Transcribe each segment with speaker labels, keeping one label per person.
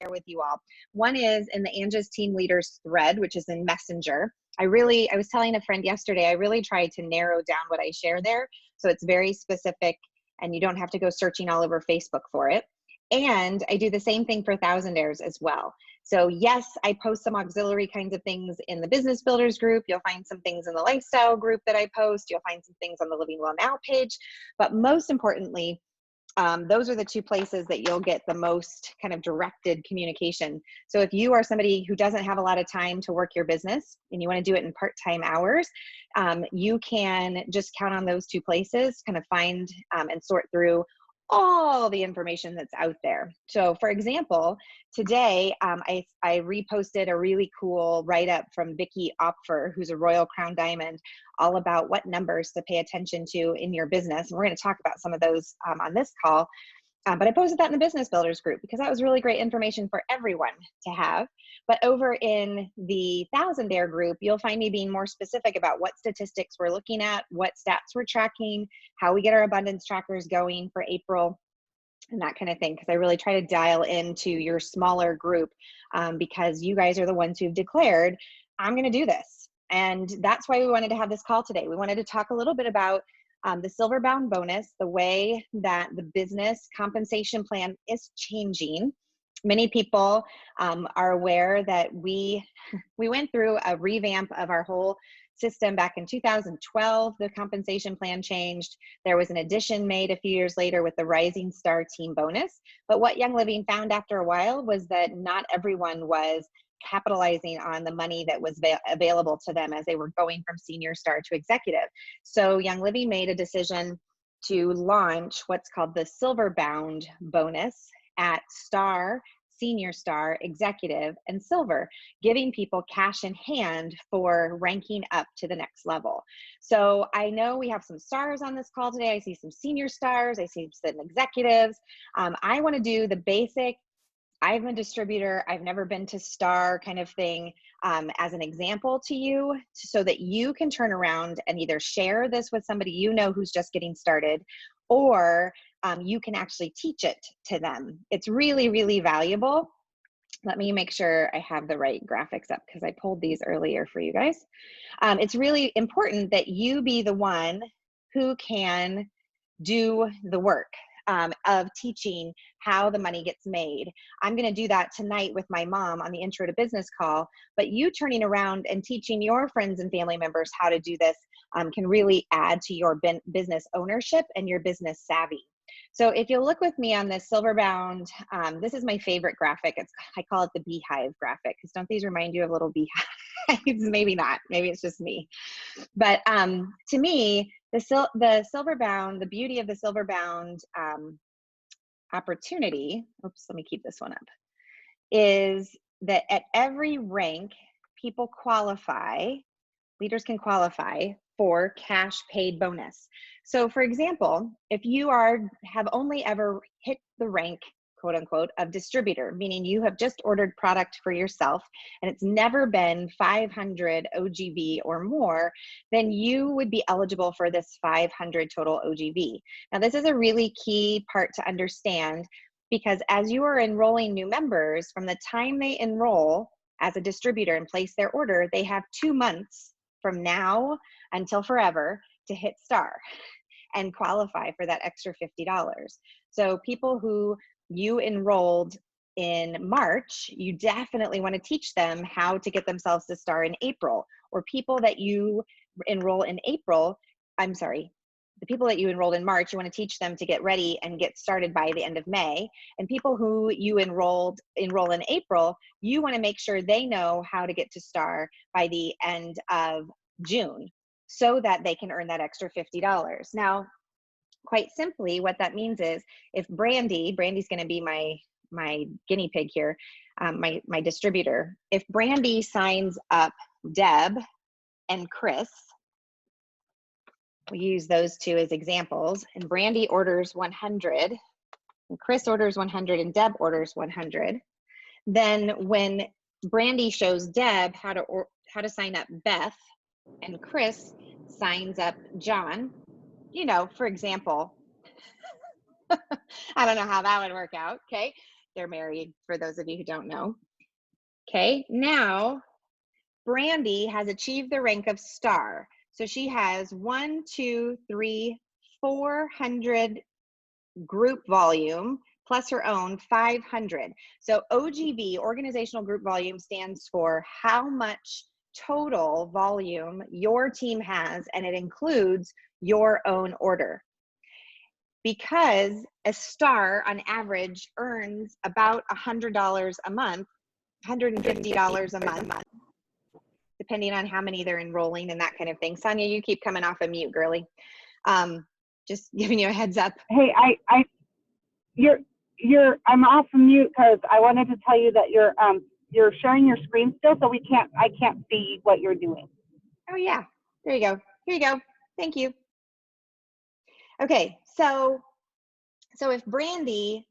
Speaker 1: share with you all. One is in the Angie's Team Leaders thread, which is in Messenger. I was telling a friend yesterday, I really tried to narrow down what I share there. So it's very specific and you don't have to go searching all over Facebook for it. And I do the same thing for Thousandaires as well. So yes, I post some auxiliary kinds of things in the Business Builders group. You'll find some things in the Lifestyle group that I post. You'll find some things on the Living Well Now page. But most importantly, those are the two places that you'll get the most kind of directed communication. So if you are somebody who doesn't have a lot of time to work your business and you want to do it in part-time hours, you can just count on those two places, kind of find and sort through all the information that's out there. So for example, today I reposted a really cool write-up from Vicki Opfer, who's a Royal Crown Diamond, all about what numbers to pay attention to in your business. And we're going to talk about some of those on this call. But I posted that in the Business Builders group because that was really great information for everyone to have. But over in the Thousandaire group, you'll find me being more specific about what statistics we're looking at, what stats we're tracking, how we get our abundance trackers going for April, and that kind of thing. Because I really try to dial into your smaller group because you guys are the ones who've declared, I'm going to do this. And that's why we wanted to have this call today. We wanted to talk a little bit about the silver bound bonus, the way that the business compensation plan is changing. Many people are aware that we went through a revamp of our whole system back in 2012. The compensation plan changed. There was an addition made a few years later with the Rising Star Team Bonus. But what Young Living found after a while was that not everyone was capitalizing on the money that was available to them as they were going from Senior Star to Executive. So Young Living made a decision to launch what's called the Silver Bound bonus at Star, Senior Star, Executive, and Silver, giving people cash in hand for ranking up to the next level. So I know we have some stars on this call today. I see some Senior Stars. I see some executives. I want to do the basic, I'm a distributor, I've never been to Star kind of thing as an example to you so that you can turn around and either share this with somebody you know who's just getting started, or you can actually teach it to them. It's really, really valuable. Let me make sure I have the right graphics up because I pulled these earlier for you guys. It's really important that you be the one who can do the work of teaching how the money gets made. I'm going to do that tonight with my mom on the Intro to Business call, but you turning around and teaching your friends and family members how to do this can really add to your business ownership and your business savvy. So if you'll look with me on this silver bound, this is my favorite graphic. I call it the beehive graphic, because don't these remind you of little beehives? Maybe not, maybe it's just me. But to me, the silver bound, the beauty of the silver bound opportunity, oops, let me keep this one up, is that at every rank, people qualify, leaders can qualify for cash paid bonus. So for example, if you have only ever hit the rank, quote unquote, of distributor, meaning you have just ordered product for yourself and it's never been 500 OGV or more, then you would be eligible for this 500 total OGV. Now this is a really key part to understand, because as you are enrolling new members, from the time they enroll as a distributor and place their order, they have 2 months from now until forever to hit Star and qualify for that extra $50. So people who you enrolled in March, you definitely want to teach them how to get themselves to Star in April. Or people that you enroll in April, I'm sorry, the people that you enrolled in March, you want to teach them to get ready and get started by the end of May. And people who you enroll in April, you want to make sure they know how to get to Star by the end of June, so that they can earn that extra $50. Now, quite simply, what that means is if Brandy's going to be my guinea pig here, my distributor. If Brandy signs up Deb and Chris, we use those two as examples, and Brandy orders 100, and Chris orders 100, and Deb orders 100, then when Brandy shows Deb how to sign up Beth, and Chris signs up John, for example, I don't know how that would work out, okay? They're married, for those of you who don't know. Okay, now Brandy has achieved the rank of star. So she has 400 group volume plus her own 500. So OGV, organizational group volume, stands for how much total volume your team has, and it includes your own order. Because a star on average earns about $100 a month, $150 a month, depending on how many they're enrolling and that kind of thing. Sonia, you keep coming off of mute, girly. Just giving you a heads up.
Speaker 2: Hey, I'm off mute because I wanted to tell you that you're sharing your screen still, so I can't see what you're doing.
Speaker 1: Oh yeah, there you go. Here you go. Thank you. Okay, so if Brandy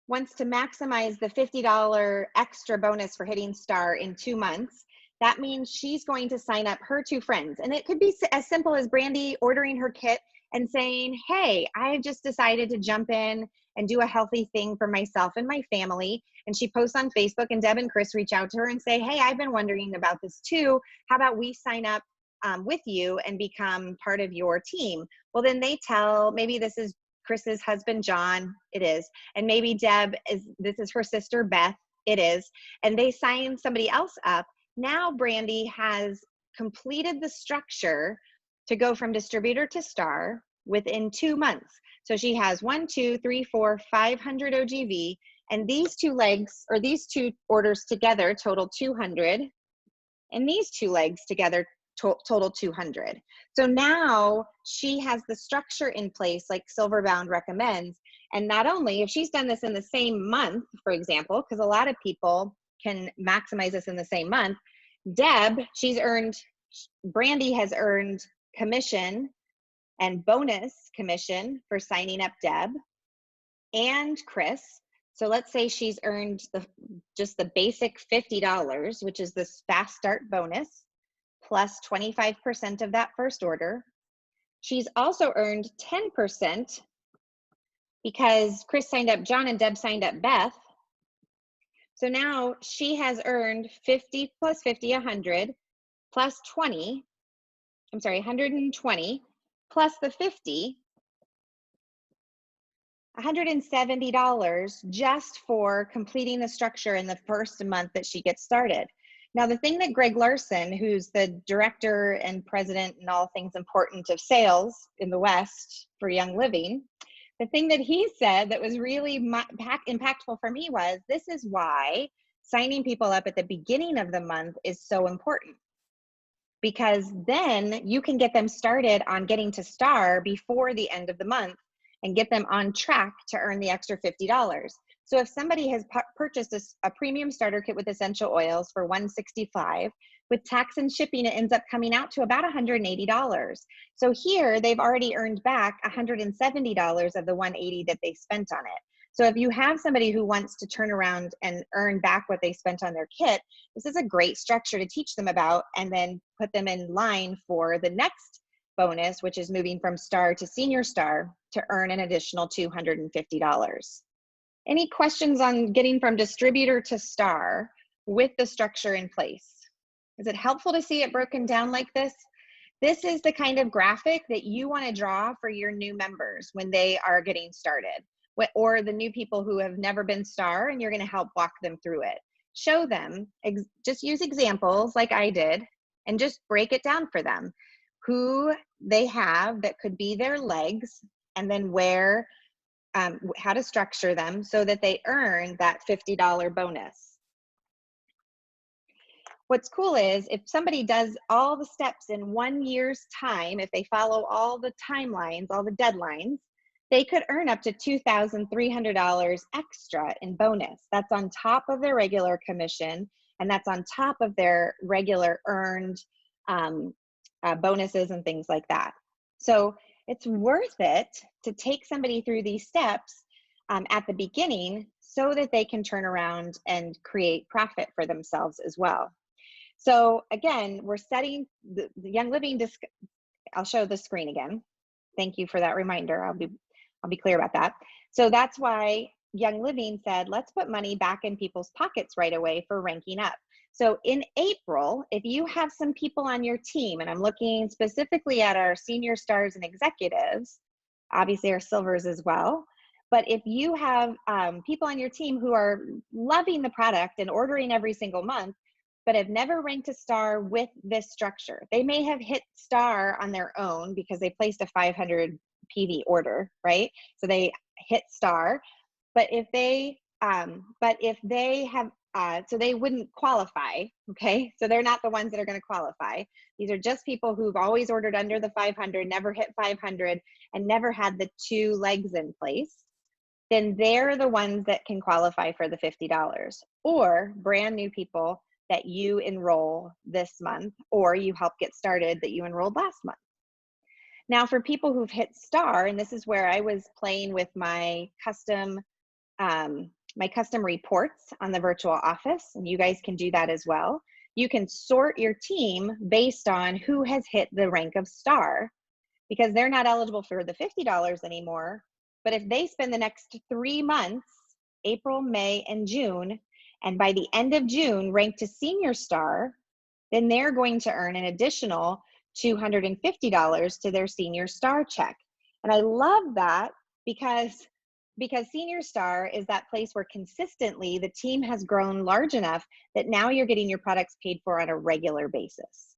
Speaker 1: wants to maximize the $50 extra bonus for hitting star in 2 months, that means she's going to sign up her 2 friends. And it could be as simple as Brandy ordering her kit and saying, hey, I've just decided to jump in and do a healthy thing for myself and my family. And she posts on Facebook, and Deb and Chris reach out to her and say, hey, I've been wondering about this too. How about we sign up with you and become part of your team? Well, then they tell, maybe this is Chris's husband, John, it is. And maybe this is her sister, Beth, it is. And they sign somebody else up. Now Brandy has completed the structure to go from distributor to star within 2 months. So she has 500 OGV, and these 2 legs, or these 2 orders together total 200, and these 2 legs together total 200. So now she has the structure in place like Silverbound recommends. And not only, if she's done this in the same month, for example, because a lot of people can maximize this in the same month, Brandy has earned commission and bonus commission for signing up Deb and Chris. So let's say she's earned just the basic $50, which is this fast start bonus, plus 25% of that first order. She's also earned 10% because Chris signed up John and Deb signed up Beth. So now she has earned 50 plus 50, 100, plus 20, 120, plus the 50, $170 just for completing the structure in the first month that she gets started. Now, the thing that Greg Larson, who's the director and president and all things important of sales in the West for Young Living, the thing that he said that was really impactful for me was, this is why signing people up at the beginning of the month is so important. Because then you can get them started on getting to star before the end of the month and get them on track to earn the extra $50. So if somebody has purchased a premium starter kit with essential oils for $165, with tax and shipping, it ends up coming out to about $180. So here they've already earned back $170 of the $180 that they spent on it. So if you have somebody who wants to turn around and earn back what they spent on their kit, this is a great structure to teach them about and then put them in line for the next bonus, which is moving from star to senior star to earn an additional $250. Any questions on getting from distributor to star with the structure in place? Is it helpful to see it broken down like this? This is the kind of graphic that you want to draw for your new members when they are getting started, or the new people who have never been star, and you're going to help walk them through it. Show them, just use examples like I did, and just break it down for them. Who they have that could be their legs, and then how to structure them so that they earn that $50 bonus. What's cool is if somebody does all the steps in 1 year's time, if they follow all the timelines, all the deadlines, they could earn up to $2,300 extra in bonus. That's on top of their regular commission, and that's on top of their regular earned bonuses and things like that. So it's worth it to take somebody through these steps at the beginning so that they can turn around and create profit for themselves as well. So again, we're setting the Young Living I'll show the screen again. Thank you for that reminder. I'll be clear about that. So that's why Young Living said, let's put money back in people's pockets right away for ranking up. So in April, if you have some people on your team, and I'm looking specifically at our senior stars and executives, obviously our silvers as well, but if you have people on your team who are loving the product and ordering every single month, but have never ranked a star with this structure, they may have hit star on their own because they placed a 500 PV order, right? So they hit star, but if they have, so they wouldn't qualify, okay? So they're not the ones that are gonna qualify. These are just people who've always ordered under the 500, never hit 500, and never had the 2 legs in place. Then they're the ones that can qualify for the $50. Or brand new people that you enroll this month, or you help get started that you enrolled last month. Now for people who've hit star, and this is where I was playing with my custom reports on the virtual office, and you guys can do that as well. You can sort your team based on who has hit the rank of star, because they're not eligible for the $50 anymore. But if they spend the next 3 months, April, May, and June, and by the end of June rank to senior star, then they're going to earn an additional $250 to their senior star check. And I love that because senior star is that place where consistently the team has grown large enough that now you're getting your products paid for on a regular basis.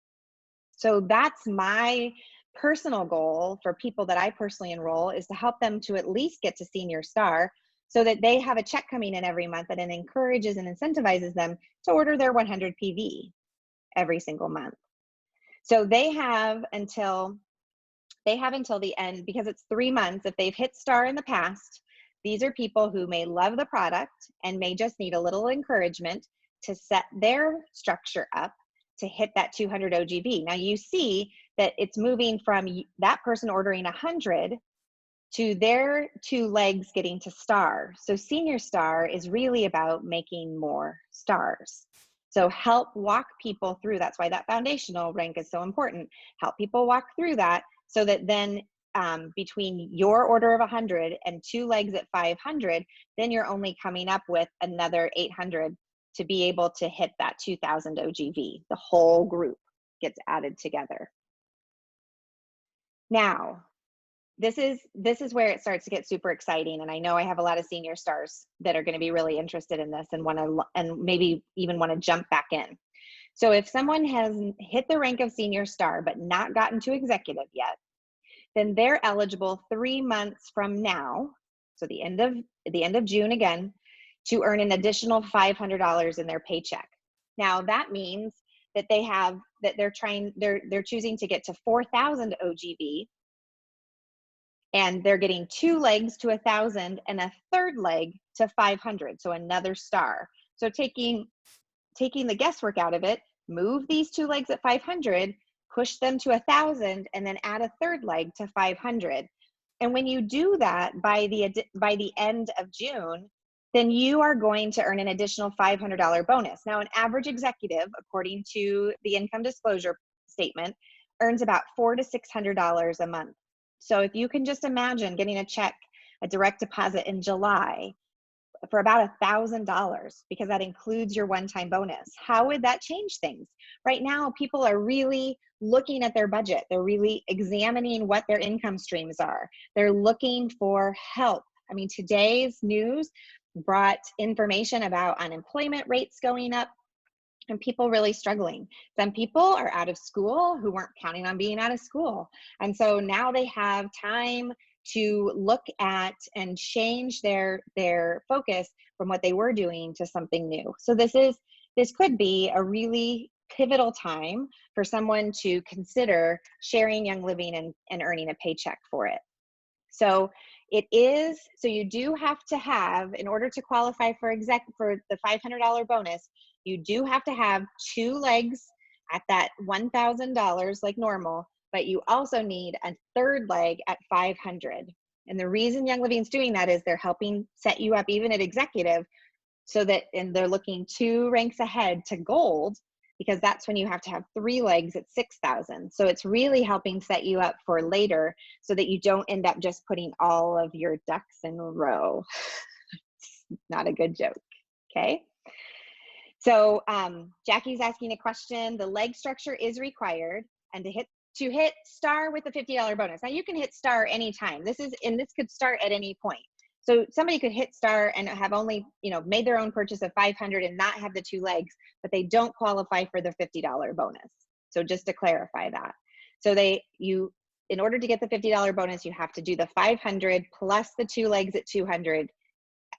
Speaker 1: So that's my personal goal for people that I personally enroll, is to help them to at least get to senior star so that they have a check coming in every month, and it encourages and incentivizes them to order their 100 PV every single month. So they have until the end, because it's 3 months. If they've hit star in the past, these are people who may love the product and may just need a little encouragement to set their structure up to hit that 200 OGV. Now you see that it's moving from that person ordering 100 to their 2 legs getting to star. So senior star is really about making more stars. So help walk people through. That's why that foundational rank is so important. Help people walk through that so that then between your order of 100 and 2 legs at 500, then you're only coming up with another 800 to be able to hit that 2000 OGV. The whole group gets added together. Now, this is where it starts to get super exciting, and I know I have a lot of senior stars that are going to be really interested in this and maybe even want to jump back in. So if someone has hit the rank of senior star but not gotten to executive yet, then they're eligible 3 months from now, so the end of June again, to earn an additional $500 in their paycheck. Now that means that they're choosing to get to 4,000 OGV, and they're getting 2 legs to 1,000 and a 3rd leg to 500, so another star. So taking the guesswork out of it, move these 2 legs at 500, push them to 1,000, and then add a 3rd leg to 500. And when you do that by the end of June, then you are going to earn an additional $500 bonus. Now, an average executive, according to the income disclosure statement, earns about $400 to $600 a month. So if you can just imagine getting a direct deposit in July for about $1,000, because that includes your one-time bonus, how would that change things? Right now, people are really looking at their budget. They're really examining what their income streams are. They're looking for help. I mean, today's news brought information about unemployment rates going up and people really struggling. Some people are out of school who weren't counting on being out of school. And so now they have time to look at and change their focus from what they were doing to something new. So this could be a really pivotal time for someone to consider sharing Young Living and earning a paycheck for it. So you do have to have, in order to qualify for the $500 bonus, you do have to have 2 legs at that $1,000 like normal, but you also need a 3rd leg at 500. And the reason Young Living's doing that is they're helping set you up even at executive, and they're looking 2 ranks ahead to gold, because that's when you have to have 3 legs at 6,000. So it's really helping set you up for later so that you don't end up just putting all of your ducks in a row. not a good joke. Okay. So Jackie's asking a question. The leg structure is required, and to hit star with the $50 bonus. Now you can hit star anytime. This could start at any point. So somebody could hit star and have only, made their own purchase of $500 and not have the 2 legs, but they don't qualify for the $50 bonus. So just to clarify that. So in order to get the $50 bonus, you have to do the 500 plus the 2 legs at 200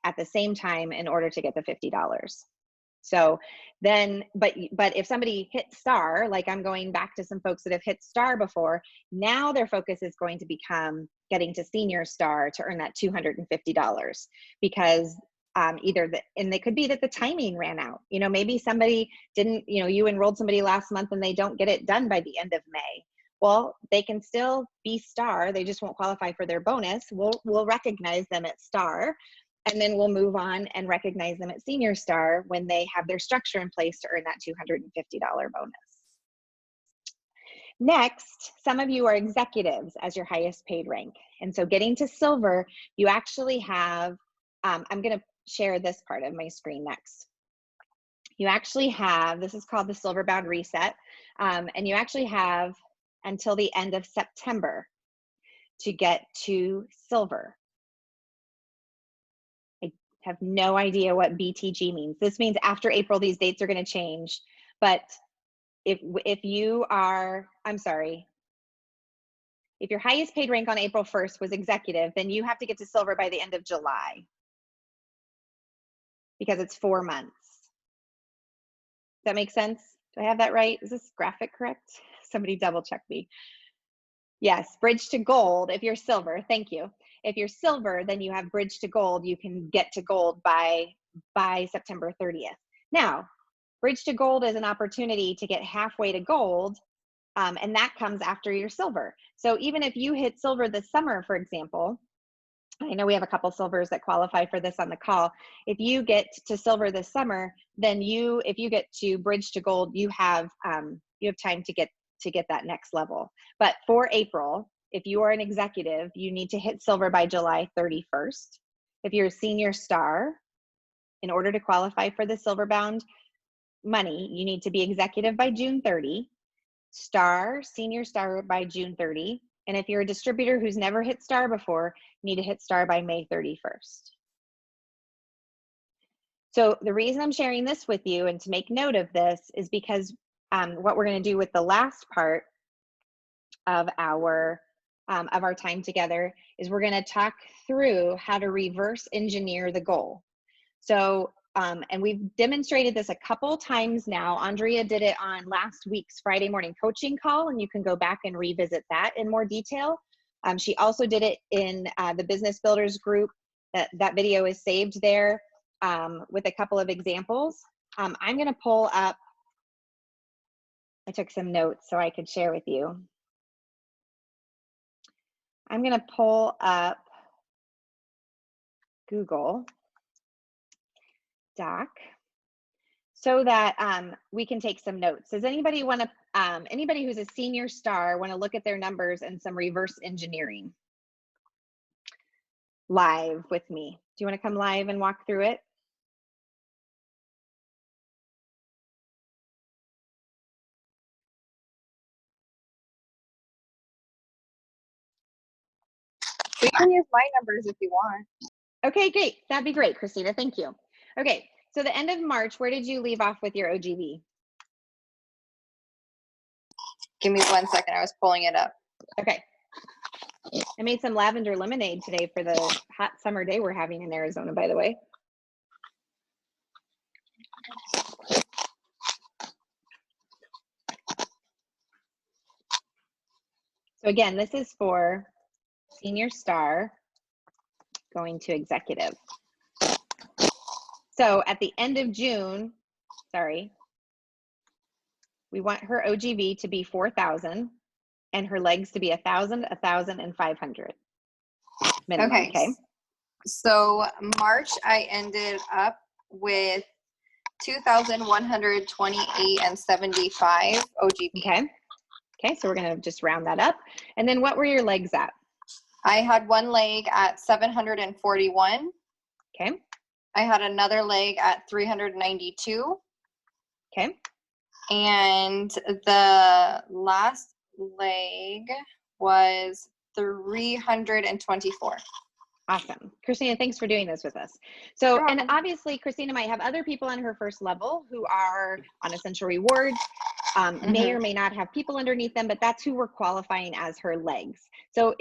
Speaker 1: at the same time in order to get the $50. So then, but if somebody hit star, like I'm going back to some folks that have hit star before, now their focus is going to become getting to senior star to earn that $250, because and it could be that the timing ran out. Maybe somebody didn't, you enrolled somebody last month and they don't get it done by the end of May. Well, they can still be star. They just won't qualify for their bonus. We'll recognize them at star. And then we'll move on and recognize them at senior star when they have their structure in place to earn that $250 bonus. Next, some of you are executives as your highest paid rank. And so getting to silver, you actually have, I'm going to share this part of my screen next. You actually have, this is called the Silver Bound Reset, and you actually have until the end of September to get to silver. Have no idea what BTG means. This means after April, these dates are going to change. But if you are, if your highest paid rank on April 1st was executive, then you have to get to silver by the end of July, because it's 4 months. Does that make sense? Do I have that right? Is this graphic correct? Somebody double check me. Yes, bridge to gold if you're silver. Thank you. If you're silver, then you have bridge to gold. You can get to gold by September 30th. Now, bridge to gold is an opportunity to get halfway to gold, and that comes after your silver. So even if you hit silver this summer, for example, I know we have a couple silvers that qualify for this on the call. If you get to silver this summer, then if you get to bridge to gold, you have time to get that next level. But for April, if you are an executive, you need to hit silver by July 31st. If you're a senior star, in order to qualify for the silver bound money, you need to be executive by June 30, senior star by June 30. And if you're a distributor who's never hit star before, you need to hit star by May 31st. So the reason I'm sharing this with you and to make note of this is because what we're going to do with the last part of our time together is we're going to talk through how to reverse engineer the goal. So, and we've demonstrated this a couple times now. Andrea did it on last week's Friday morning coaching call, and you can go back and revisit that in more detail. She also did it in the Business Builders group. That video is saved there with a couple of examples. I'm going to pull up, I took some notes so I could share with you. I'm going to pull up Google Doc so that we can take some notes. Does anybody want to, anybody who's a senior star want to look at their numbers and some reverse engineering live with me? Do you want to come live and walk through it?
Speaker 3: We can use my numbers if you want.
Speaker 1: Okay, great. That'd be great, Christina. Thank you. Okay, so the end of March, where did you leave off with your OGV?
Speaker 3: Give me 1 second. I was pulling it up.
Speaker 1: Okay. I made some lavender lemonade today for the hot summer day we're having in Arizona, by the way. So again, this is for senior star going to executive. So at the end of June, we want her OGV to be 4,000 and her legs to be 1,000, 1,000, and 500 minimum. Okay.
Speaker 3: So March, I ended up with 2,128 and 75 OGV.
Speaker 1: Okay. Okay, so we're gonna just round that up. And then what were your legs at?
Speaker 3: I had one leg at 741.
Speaker 1: Okay.
Speaker 3: I had another leg at 392.
Speaker 1: Okay.
Speaker 3: And the last leg was 324.
Speaker 1: Awesome. Christina, thanks for doing this with us. So,
Speaker 3: You're
Speaker 1: and
Speaker 3: welcome.
Speaker 1: obviously Christina might have other people on her first level who are on essential rewards, may or may not have people underneath them, but that's who we're qualifying as her legs. So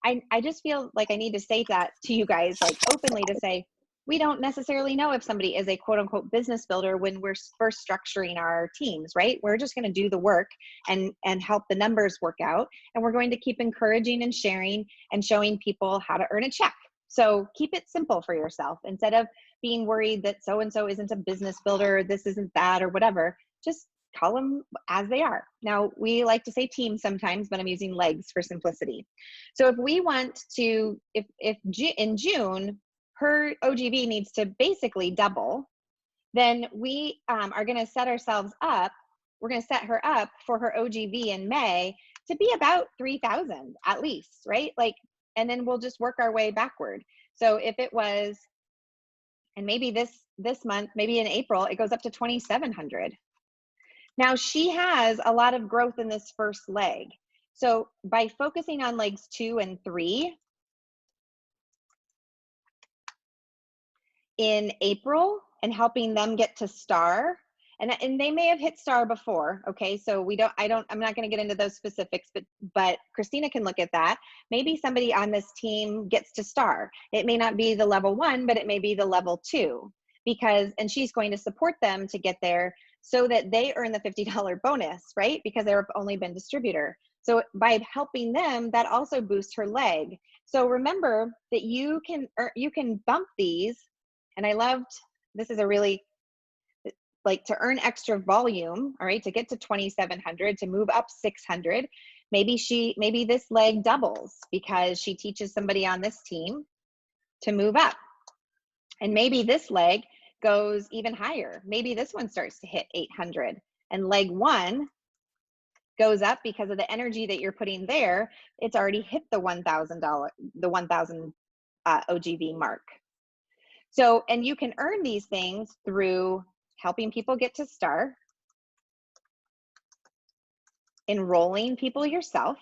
Speaker 1: I just feel like I need to say that to you guys, like openly, to say, we don't necessarily know if somebody is a quote unquote business builder when we're first structuring our teams, right? We're just going to do the work and help the numbers work out. And we're going to keep encouraging and sharing and showing people how to earn a check. So keep it simple for yourself instead of being worried that so-and-so isn't a business builder, this isn't that, or whatever. Just call them as they are. Now, we like to say team sometimes, but I'm using legs for simplicity. So if we want to, if in June, her OGV needs to basically double, then we are going to set ourselves up. We're going to set her up for her OGV in May to be about 3,000 at least, right? Like, and then we'll just work our way backward. So if it was, and maybe this month, maybe in April, it goes up to 2,700. Now she has a lot of growth in this first leg. So by focusing on legs 2 and 3 in April and helping them get to star, and they may have hit star before, okay? So I'm not gonna get into those specifics, but Christina can look at that. Maybe somebody on this team gets to star. It may not be the level 1, but it may be the level 2, and she's going to support them to get there so that they earn the $50 bonus, right? Because they've only been distributor. So by helping them, that also boosts her leg. So remember that you can bump these, and I loved, this is a really, like, to earn extra volume, all right, to get to 2,700, to move up 600, maybe this leg doubles because she teaches somebody on this team to move up. And maybe this leg goes even higher. Maybe this one starts to hit 800 and leg 1 goes up because of the energy that you're putting there. It's already hit the $1,000 OGV mark. So, and you can earn these things through helping people get to star, enrolling people yourself,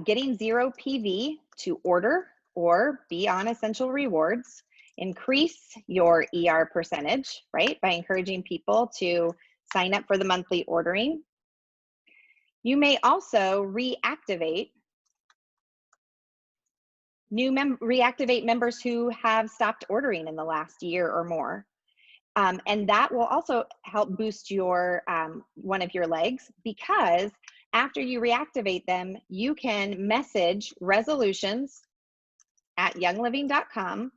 Speaker 1: getting 0 PV to order or be on essential rewards, increase your ER percentage, right, by encouraging people to sign up for the monthly ordering. You may also reactivate members who have stopped ordering in the last year or more. And that will also help boost your one of your legs, because after you reactivate them, you can message resolutions@youngliving.com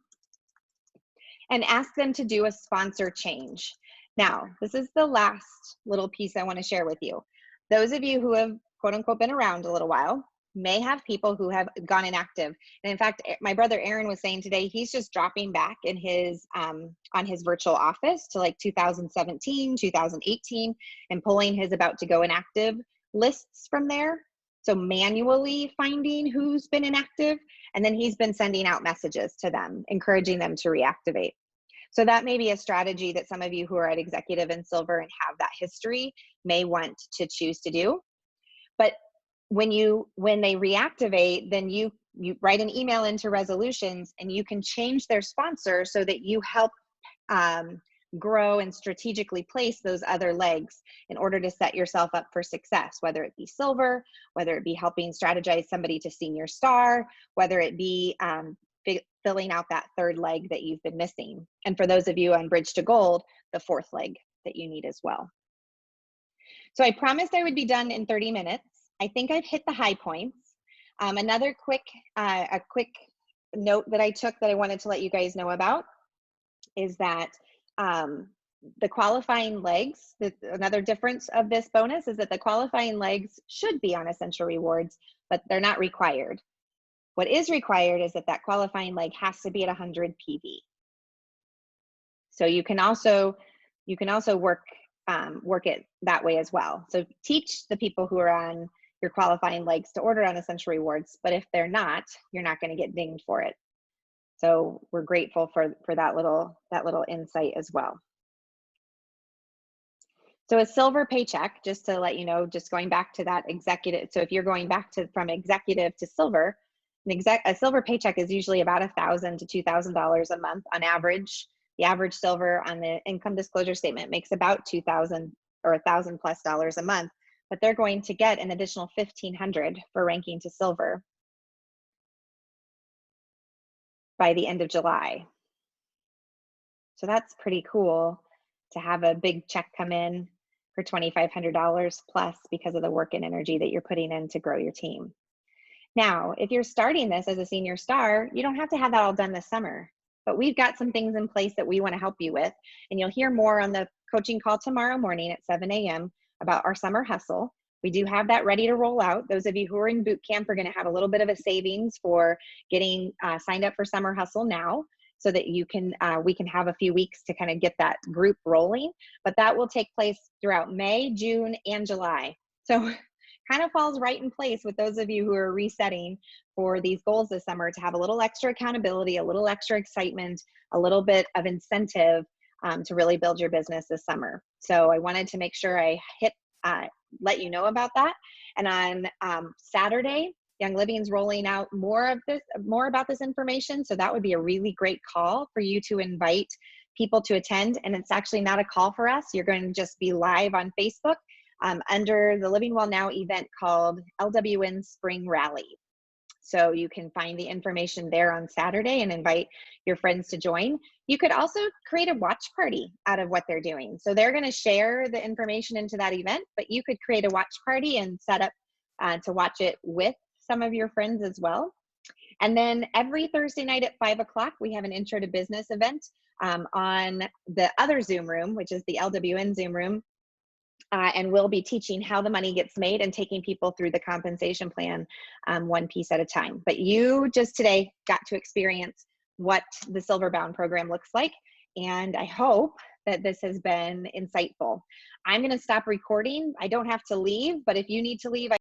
Speaker 1: and ask them to do a sponsor change. Now, this is the last little piece I want to share with you. Those of you who have quote unquote been around a little while may have people who have gone inactive. And in fact, my brother Aaron was saying today, he's just dropping back in his on his virtual office to like 2017, 2018, and pulling his about to go inactive lists from there. So manually finding who's been inactive, and then he's been sending out messages to them, encouraging them to reactivate. So that may be a strategy that some of you who are at executive and silver and have that history may want to choose to do. But when they reactivate, then you write an email into resolutions and you can change their sponsor so that you help grow and strategically place those other legs in order to set yourself up for success, whether it be silver, whether it be helping strategize somebody to senior star, whether it be filling out that third leg that you've been missing. And for those of you on Bridge to Gold, the fourth leg that you need as well. So I promised I would be done in 30 minutes. I think I've hit the high points. Another quick note that I took that I wanted to let you guys know about is that the qualifying legs, another difference of this bonus is that the qualifying legs should be on essential rewards, but they're not required. What is required is that qualifying leg has to be at 100 PV. So you can also work it that way as well. So teach the people who are on your qualifying legs to order on essential rewards, but if they're not, you're not going to get dinged for it. So we're grateful for that little insight as well. So a silver paycheck, just to let you know, just going back to that executive. So if you're going back to from executive to silver, a silver paycheck is usually about $1,000 to $2,000 a month on average. The average silver on the income disclosure statement makes about $2,000 or $1,000+ a month, but they're going to get an additional $1,500 for ranking to silver by the end of July. So that's pretty cool to have a big check come in for $2,500 plus because of the work and energy that you're putting in to grow your team. Now, if you're starting this as a senior star, you don't have to have that all done this summer, but we've got some things in place that we want to help you with. And you'll hear more on the coaching call tomorrow morning at 7 a.m. about our summer hustle. We do have that ready to roll out. Those of you who are in boot camp are going to have a little bit of a savings for getting signed up for summer hustle now, so that you can we can have a few weeks to kind of get that group rolling. But that will take place throughout May, June, and July. So kind of falls right in place with those of you who are resetting for these goals this summer to have a little extra accountability, a little extra excitement, a little bit of incentive to really build your business this summer. So I wanted to make sure I let you know about that. And on Saturday, Young Living's rolling out more about this information. So that would be a really great call for you to invite people to attend. And it's actually not a call for us. You're going to just be live on Facebook under the Living Well Now event called LWN Spring Rally. So you can find the information there on Saturday and invite your friends to join. You could also create a watch party out of what they're doing. So they're going to share the information into that event, but you could create a watch party and set up to watch it with some of your friends as well. And then every Thursday night at 5 o'clock, we have an Intro to Business event on the other Zoom room, which is the LWN Zoom room. And we'll be teaching how the money gets made and taking people through the compensation plan one piece at a time. But you just today got to experience what the Silver Bound program looks like. And I hope that this has been insightful. I'm going to stop recording. I don't have to leave, but if you need to leave,